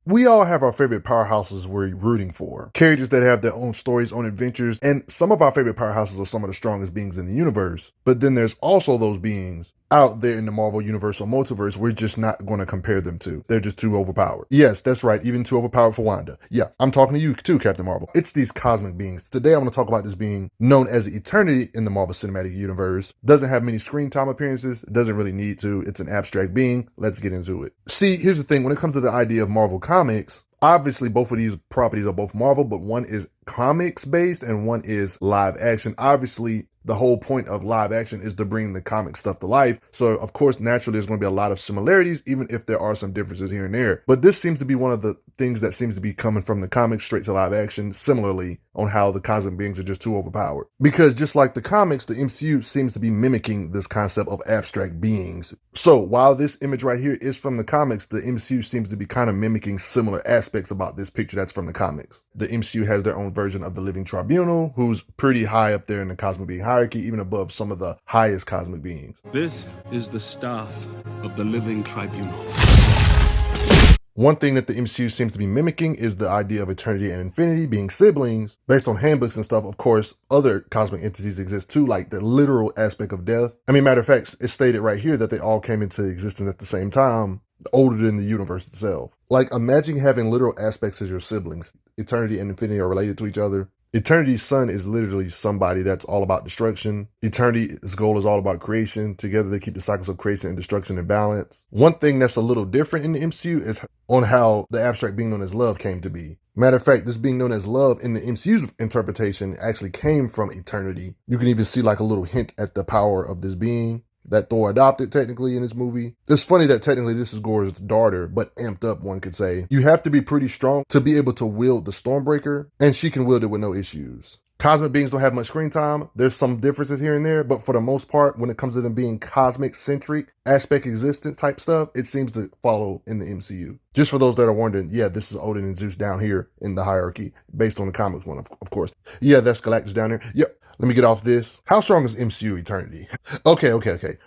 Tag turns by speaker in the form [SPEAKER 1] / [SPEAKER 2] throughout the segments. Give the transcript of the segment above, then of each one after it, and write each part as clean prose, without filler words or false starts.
[SPEAKER 1] We all have our favorite powerhouses we're rooting for. Characters that have their own stories, own adventures, and some of our favorite powerhouses are some of the strongest beings in the universe. But then there's also those beings out there in the Marvel Universe or multiverse we're just not going to compare them to. They're just too overpowered. Yes, that's right, even too overpowered for Wanda. Yeah, I'm talking to you too, Captain Marvel. It's these cosmic beings. Today I'm going to talk about this being known as Eternity in the Marvel Cinematic Universe. Doesn't have many screen time appearances, doesn't really need to. It's an abstract being. Let's get into it. See, here's the thing. When it comes to the idea of Marvel Comics, obviously both of these properties are both Marvel, but one is comics based and one is live action. Obviously, the whole point of live action is to bring the comic stuff to life. So, of course, naturally, there's going to be a lot of similarities, even if there are some differences here and there. But this seems to be one of the things that seems to be coming from the comics straight to live action, similarly on how the cosmic beings are just too overpowered. Because just like the comics, the MCU seems to be mimicking this concept of abstract beings. So, while this image right here is from the comics, the MCU seems to be kind of mimicking similar aspects about this picture that's from the comics. The MCU has their own version of the Living Tribunal, who's pretty high up there in the cosmic being hierarchy, even above some of the highest cosmic beings.
[SPEAKER 2] This is the staff of the Living Tribunal.
[SPEAKER 1] One thing that the MCU seems to be mimicking is the idea of eternity and infinity being siblings. Based on handbooks and stuff, of course, other cosmic entities exist too, like the literal aspect of death. I mean, matter of fact, it's stated right here that they all came into existence at the same time, older than the universe itself. Like, imagine having literal aspects as your siblings. Eternity and infinity are related to each other. Eternity's son is literally somebody that's all about destruction. Eternity's goal is all about creation. Together they keep the cycles of creation and destruction in balance. One thing that's a little different in the MCU is on how the abstract being known as love came to be. Matter of fact, this being known as love in the MCU's interpretation actually came from eternity. You can even see like a little hint at the power of this being that Thor adopted technically in this movie. It's funny that technically this is Gore's daughter, but amped up, one could say. You have to be pretty strong to be able to wield the Stormbreaker, and she can wield it with no issues. Cosmic beings don't have much screen time. There's some differences here and there, but for the most part, when it comes to them being cosmic-centric, aspect existence type stuff, it seems to follow in the MCU. Just for those that are wondering, yeah, this is Odin and Zeus down here in the hierarchy, based on the comics one, of course. Yeah, that's Galactus down there. Yep. Let me get off this. How strong is MCU Eternity? Okay.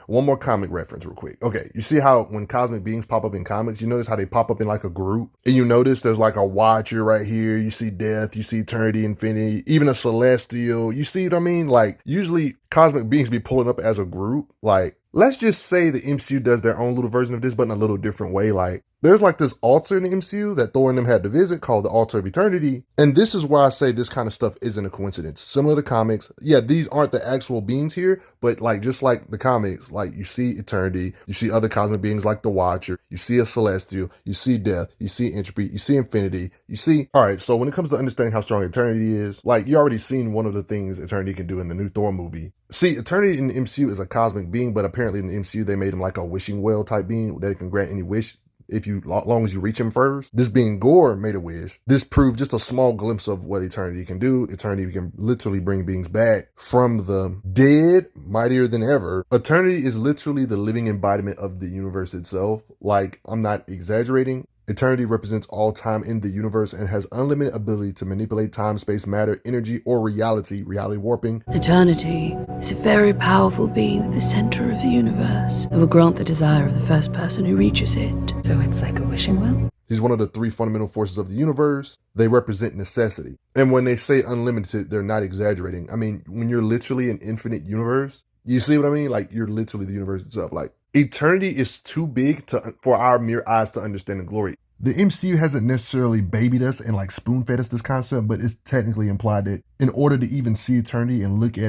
[SPEAKER 1] One more comic reference real quick. Okay, you see how when cosmic beings pop up in comics, you notice how they pop up in like a group? And you notice there's like a Watcher right here. You see Death, you see Eternity, Infinity, even a Celestial. You see what I mean? Like, usually cosmic beings be pulling up as a group. Like, let's just say the MCU does their own little version of this, but in a little different way. Like, there's like this altar in the MCU that Thor and them had to visit called the Altar of Eternity. And this is why I say this kind of stuff isn't a coincidence. Similar to comics. Yeah, these aren't the actual beings here, but like just like the comics, like you see Eternity, you see other cosmic beings like the Watcher, you see a Celestial, you see Death, you see Entropy, you see Infinity, you see... Alright, so when it comes to understanding how strong Eternity is, like you already seen one of the things Eternity can do in the new Thor movie. See, Eternity in the MCU is a cosmic being, but apparently in the MCU they made him like a wishing well type being that it can grant any wish if you, long as you reach him first. This being Gore made a wish. This proved just a small glimpse of what Eternity can do. Eternity can literally bring beings back from the dead, mightier than ever. Eternity is literally the living embodiment of the universe itself. Like, I'm not exaggerating. Eternity represents all time in the universe and has unlimited ability to manipulate time, space, matter, energy, or reality warping.
[SPEAKER 3] Eternity is a very powerful being at the center of the universe. It will grant the desire of the first person who reaches it.
[SPEAKER 4] So it's like a wishing well?
[SPEAKER 1] He's one of the three fundamental forces of the universe. They represent necessity. And when they say unlimited, they're not exaggerating. I mean, when you're literally an infinite universe, you see what I mean? Like, you're literally the universe itself. Like, eternity is too big for our mere eyes to understand and glory. The MCU hasn't necessarily babied us and like spoon-fed us this concept, but it's technically implied that in order to even see eternity and look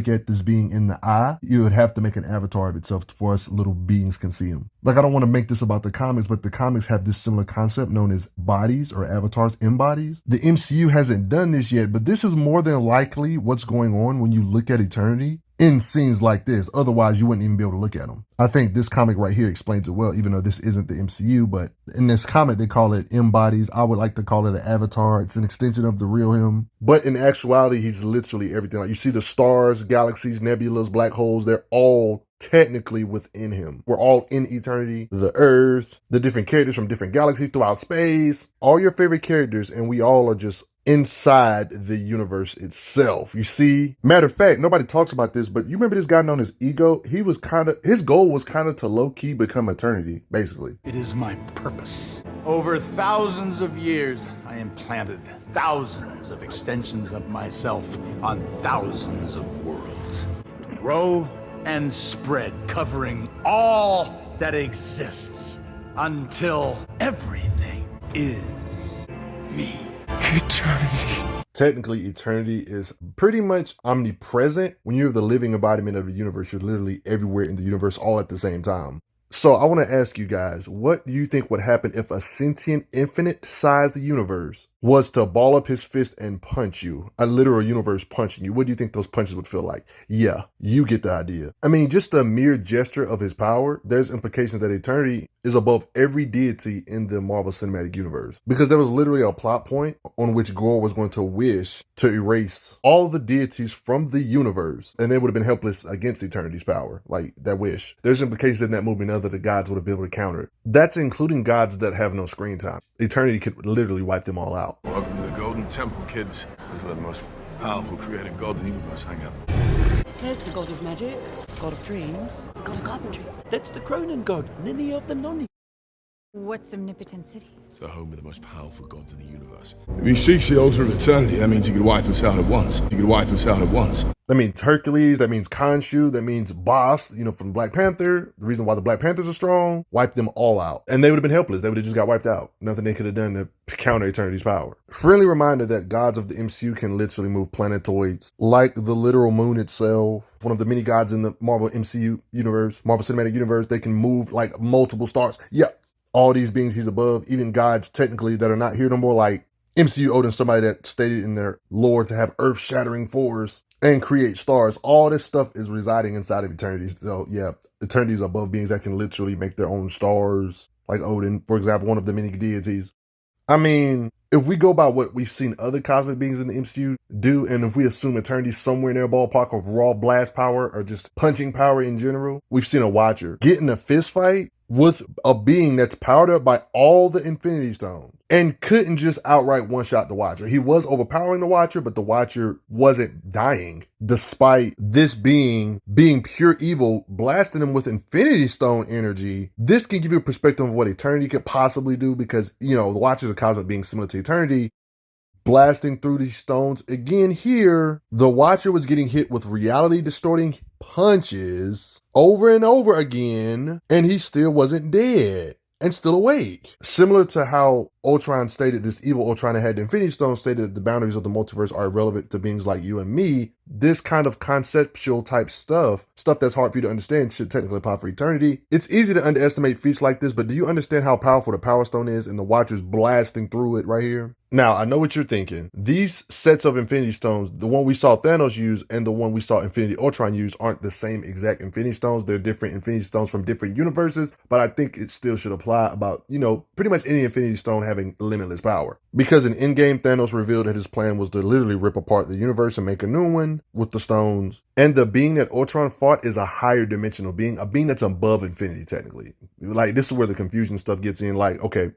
[SPEAKER 1] at this being in the eye, you would have to make an avatar of itself for us little beings can see him. Like, I don't want to make this about the comics, but the comics have this similar concept known as bodies or avatars, embodies. The MCU hasn't done this yet, but this is more than likely what's going on when you look at eternity in scenes like this. Otherwise, you wouldn't even be able to look at them. I think this comic right here explains it well, even though this isn't the MCU, but in this comic, they call it embodies. I would like to call it an avatar. It's an extension of the real him. But in actuality, he's literally everything. Like, you see the stars, galaxies, nebulas, black holes, they're all technically within him. We're all in eternity, the earth, the different characters from different galaxies throughout space, all your favorite characters, and we all are just inside the universe itself. You see? Matter of fact, nobody talks about this, but you remember this guy known as Ego? His goal was kind of to low-key become eternity, basically.
[SPEAKER 4] It is my purpose. Over thousands of years, I implanted thousands of extensions of myself on thousands of worlds. To grow and spread, covering all that exists until everything is me.
[SPEAKER 2] Eternity.
[SPEAKER 1] Technically, eternity is pretty much omnipresent. When you're the living embodiment of the universe, you're literally everywhere in the universe all at the same time. So I want to ask you guys, what do you think would happen if a sentient, infinite-sized universe was to ball up his fist and punch you? A literal universe punching you. What do you think those punches would feel like? Yeah, you get the idea. I mean, just a mere gesture of his power, there's implications that eternity is above every deity in the Marvel Cinematic Universe. Because there was literally a plot point on which Gore was going to wish to erase all the deities from the universe, and they would have been helpless against eternity's power, like that wish. There's implications in that movie now that the gods would have been able to counter it. That's including gods that have no screen time. Eternity could literally wipe them all out.
[SPEAKER 2] Welcome to the Golden Temple, kids. This is where the most powerful creative gods in the universe hang out.
[SPEAKER 3] There's the god of magic, god of dreams, god of carpentry.
[SPEAKER 5] That's the Cronin god, Ninny of the Nonny.
[SPEAKER 6] What's Omnipotent City?
[SPEAKER 2] It's the home of the most powerful gods in the universe. If he seeks the altar of eternity, that means he could wipe us out at once. He could wipe us out at once.
[SPEAKER 1] That means Hercules, that means Khonshu, that means Boss, from Black Panther. The reason why the Black Panthers are strong, wipe them all out. And they would have been helpless. They would have just got wiped out. Nothing they could have done to counter Eternity's power. Friendly reminder that gods of the MCU can literally move planetoids, like the literal moon itself. One of the many gods in the Marvel MCU universe, Marvel Cinematic Universe, they can move like multiple stars. Yeah, all these beings he's above, even gods technically that are not here no more, like MCU owed somebody that stated in their lore to have earth-shattering force and create stars. All this stuff is residing inside of Eternity. So yeah, Eternity is above beings that can literally make their own stars, like Odin, for example, one of the many deities. I mean, if we go by what we've seen other cosmic beings in the MCU do, and if we assume Eternity's somewhere in their ballpark of raw blast power or just punching power in general, we've seen a Watcher get in a fist fight with a being that's powered up by all the Infinity Stones and couldn't just outright one-shot the Watcher. He was overpowering the Watcher, but the Watcher wasn't dying, despite this being pure evil, blasting him with Infinity Stone energy. This can give you a perspective of what Eternity could possibly do, because, the Watcher's a cosmic being similar to Eternity, blasting through these stones. Again, here, the Watcher was getting hit with reality-distorting punches over and over again, and he still wasn't dead and still awake. Similar to how Ultron stated, this evil Ultron that had the Infinity Stone stated that the boundaries of the multiverse are irrelevant to beings like you and me. This kind of conceptual type stuff that's hard for you to understand, should technically apply for Eternity. It's easy to underestimate feats like this, but do you understand how powerful the Power Stone is and the Watcher's blasting through it right here? Now, I know what you're thinking. These sets of Infinity Stones, the one we saw Thanos use and the one we saw Infinity Ultron use, aren't the same exact Infinity Stones. They're different Infinity Stones from different universes, but I think it still should apply about, pretty much any Infinity Stone having limitless power. Because in Endgame, Thanos revealed that his plan was to literally rip apart the universe and make a new one with the stones. And the being that Ultron fought is a higher dimensional being, a being that's above infinity, technically. Like, this is where the confusion stuff gets in. Like, okay,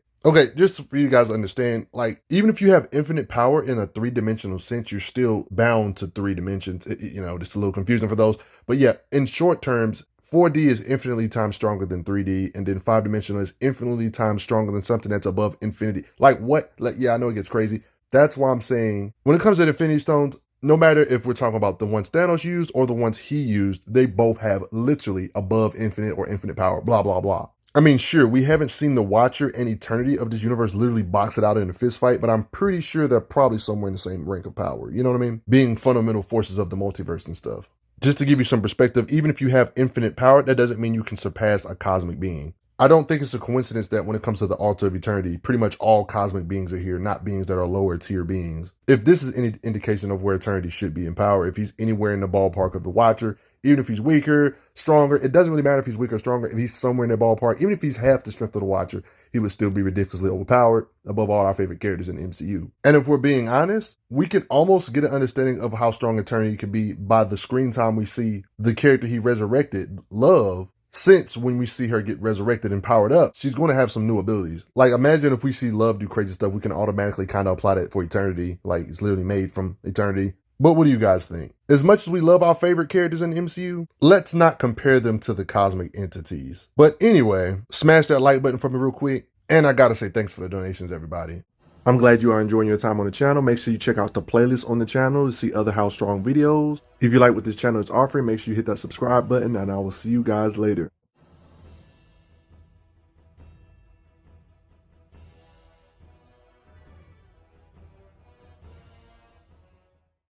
[SPEAKER 1] just for you guys to understand, like, even if you have infinite power in a three-dimensional sense, you're still bound to three dimensions. Just a little confusing for those. But yeah, in short terms, 4D is infinitely times stronger than 3D, and then 5-dimensional is infinitely times stronger than something that's above infinity. Like, what? Like, yeah, I know it gets crazy. That's why I'm saying, when it comes to Infinity Stones, no matter if we're talking about the ones Thanos used or the ones he used, they both have literally above infinite or infinite power, blah, blah, blah. I mean, sure, we haven't seen the Watcher and Eternity of this universe literally box it out in a fist fight, but I'm pretty sure they're probably somewhere in the same rank of power. You know what I mean? Being fundamental forces of the multiverse and stuff. Just to give you some perspective, even if you have infinite power, that doesn't mean you can surpass a cosmic being. I don't think it's a coincidence that when it comes to the Altar of Eternity, pretty much all cosmic beings are here, not beings that are lower tier beings. If this is any indication of where Eternity should be in power, if he's anywhere in the ballpark of the Watcher, even if he's weaker, stronger, it doesn't really matter if he's weaker or stronger. If he's somewhere in the ballpark, even if he's half the strength of the Watcher, he would still be ridiculously overpowered above all our favorite characters in the MCU. And if we're being honest, we can almost get an understanding of how strong Eternity can be by the screen time we see the character he resurrected, Love, Since when we see her get resurrected and powered up, she's going to have some new abilities. Like, imagine if we see Love do crazy stuff, we can automatically kind of apply that for Eternity. Like, it's literally made from Eternity. But what do you guys think? As much as we love our favorite characters in the MCU, let's not compare them to the cosmic entities. But anyway, smash that like button for me real quick. And I gotta say thanks for the donations, everybody. I'm glad you are enjoying your time on the channel. Make sure you check out the playlist on the channel to see other How Strong videos. If you like what this channel is offering, make sure you hit that subscribe button, and I will see you guys later.